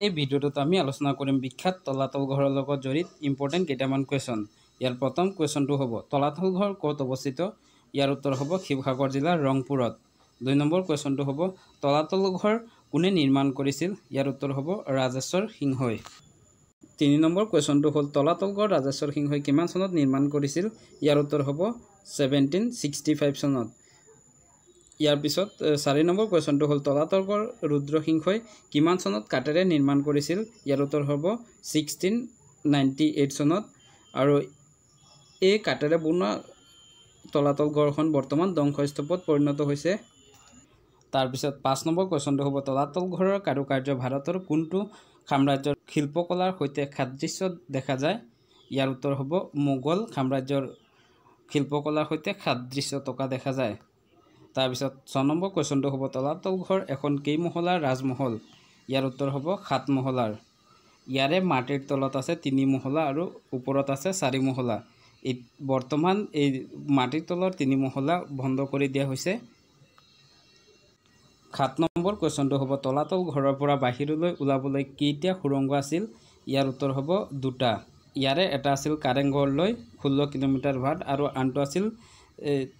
এই ভিডিওটোত আমি আলোচনা কৰিম বিখ্যাত তলাতল ঘৰৰ লগত জড়িত ইম্পৰ্টেণ্ট কেইটামান কুৱেশ্যন। ইয়াৰ প্ৰথম কুৱেশ্যনটো হ'ব তলাতল ঘৰ ক'ত অৱস্থিত? ইয়াৰ উত্তৰ হ'ব শিৱসাগৰ জিলাৰ ৰংপুৰত। 2 নম্বৰ কুৱেশ্যনটো হ'ব তলাতল ঘৰ কোনে নিৰ্মাণ কৰিছিল? ইয়াৰ উত্তৰ হ'ব ৰাজেশ্বৰ সিংহই। 3 নম্বৰ কুৱেশ্যনটো হ'ল তলাতল ঘৰ ৰাজেশ্বৰ সিংহই কিমান চনত নিৰ্মাণ কৰিছিল? ইয়াৰ উত্তৰ হ'ব 1765 চনত। ইয়াৰ পিছত 4 নম্বৰ কুৱেশ্যনটো হ'ল তলাতল ঘৰ ৰুদ্ৰসিংহই কিমান চনত কাঠেৰে নিৰ্মাণ কৰিছিল? ইয়াৰ উত্তৰ হ'ব 1698 চনত। আৰু এই কাঠেৰে বনোৱা তলাতল ঘৰখন বৰ্তমান ধ্বংসস্তূপত পৰিণত হৈছে। তাৰপিছত 5 নম্বৰ কুৱেশ্যনটো হ'ব তলাতল ঘৰৰ কাৰুকাৰ্য ভাৰতৰ কোনটো সাম্ৰাজ্যৰ শিল্পকলাৰ সৈতে সাদৃশ্য দেখা যায়? ইয়াৰ উত্তৰ হ'ব মোগল সাম্ৰাজ্যৰ শিল্পকলাৰ সৈতে সাদৃশ্য থকা দেখা যায়। তাৰপিছত 6 নম্বৰ কুৱেশ্যনটো হ'ব তলাতল ঘৰ এখন কেইমহলাৰ ৰাজমহল? ইয়াৰ উত্তৰ হ'ব 7 মহলাৰ। ইয়াৰে মাটিৰ তলত আছে 3 মহলা আৰু ওপৰত আছে 4 মহলা। বৰ্তমান এই মাটিৰ তলৰ 3 মহলা বন্ধ কৰি দিয়া হৈছে। 7 নম্বৰ কুৱেশ্যনটো হ'ব তলাতল ঘৰৰ পৰা বাহিৰলৈ ওলাবলৈ কেইটা সুৰংগ আছিল? ইয়াৰ উত্তৰ হ'ব 2টা। ইয়াৰে এটা আছিল কাৰেংঘৰলৈ 16 কিলোমিটাৰ ভাট আৰু আনটো আছিল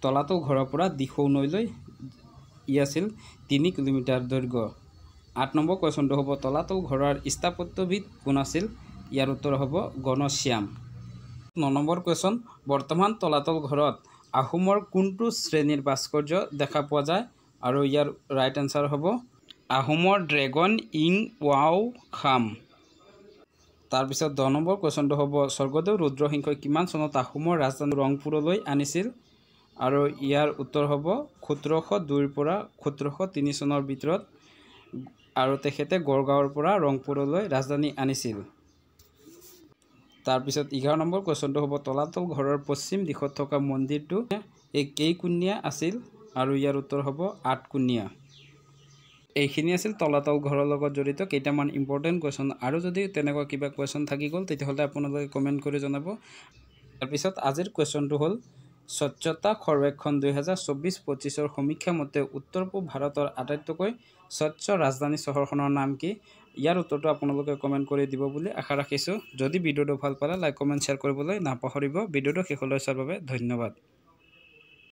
তলাতল ঘৰৰ পৰা দিখৌ নৈলৈ। ই আছিল 3 কিলোমিটাৰ দৈৰ্ঘ্য। 8 নম্বৰ কুৱেশ্যনটো হ'ব তলাতল ঘৰৰ স্থাপত্যবিদ কোন আছিল? ইয়াৰ উত্তৰ হ'ব ঘনশ্যাম। 9 নম্বৰ কুৱেশ্যন বৰ্তমান তলাতল ঘৰত আহোমৰ কোনটো শ্ৰেণীৰ ভাস্কৰ্য দেখা পোৱা যায়? আৰু ইয়াৰ ৰাইট এনচাৰ হ'ব আহোমৰ ড্ৰেগন ইং ৱাও খাম। তাৰপিছত 10 নম্বৰ কুৱেশ্যনটো হ'ব স্বৰ্গদেউ ৰুদ্ৰসিংহই কিমান চনত আহোমৰ ৰাজধানী ৰংপুৰলৈ আনিছিল? আৰু ইয়াৰ উত্তৰ হ'ব 1702 পৰা 1703 চনৰ ভিতৰত। আৰু তেখেতে গড়গাঁৱৰ পৰা ৰংপুৰলৈ ৰাজধানী আনিছিল। তাৰপিছত 11 নম্বৰ কুৱেশ্যনটো হ'ব তলাতল ঘৰৰ পশ্চিম দিশত থকা মন্দিৰটো কেইকোণীয়া আছিল? আৰু ইয়াৰ উত্তৰ হ'ব 8কোণীয়া। এইখিনি আছিল তলাতল ঘৰৰ লগত জড়িত কেইটামান ইম্পৰ্টেণ্ট কুৱেশ্যন। আৰু যদি তেনেকুৱা কিবা কুৱেশ্যন থাকি গ'ল তেতিয়াহ'লে আপোনালোকে কমেণ্ট কৰি জনাব। তাৰপিছত আজিৰ কুৱেশ্যনটো হ'ল স্বচ্ছতা সৰ্বেক্ষণ 2024-25ৰ সমীক্ষা মতে উত্তৰ পূব ভাৰতৰ আটাইতকৈ স্বচ্ছ ৰাজধানী চহৰখনৰ নাম কি? ইয়াৰ উত্তৰটো আপোনালোকে কমেণ্ট কৰি দিব বুলি আশা ৰাখিছোঁ। যদি ভিডিঅ'টো ভাল পালে লাইক কমেণ্ট শ্বেয়াৰ কৰিবলৈ নাপাহৰিব। ভিডিঅ'টো শেষলৈ চোৱাৰ বাবে ধন্যবাদ।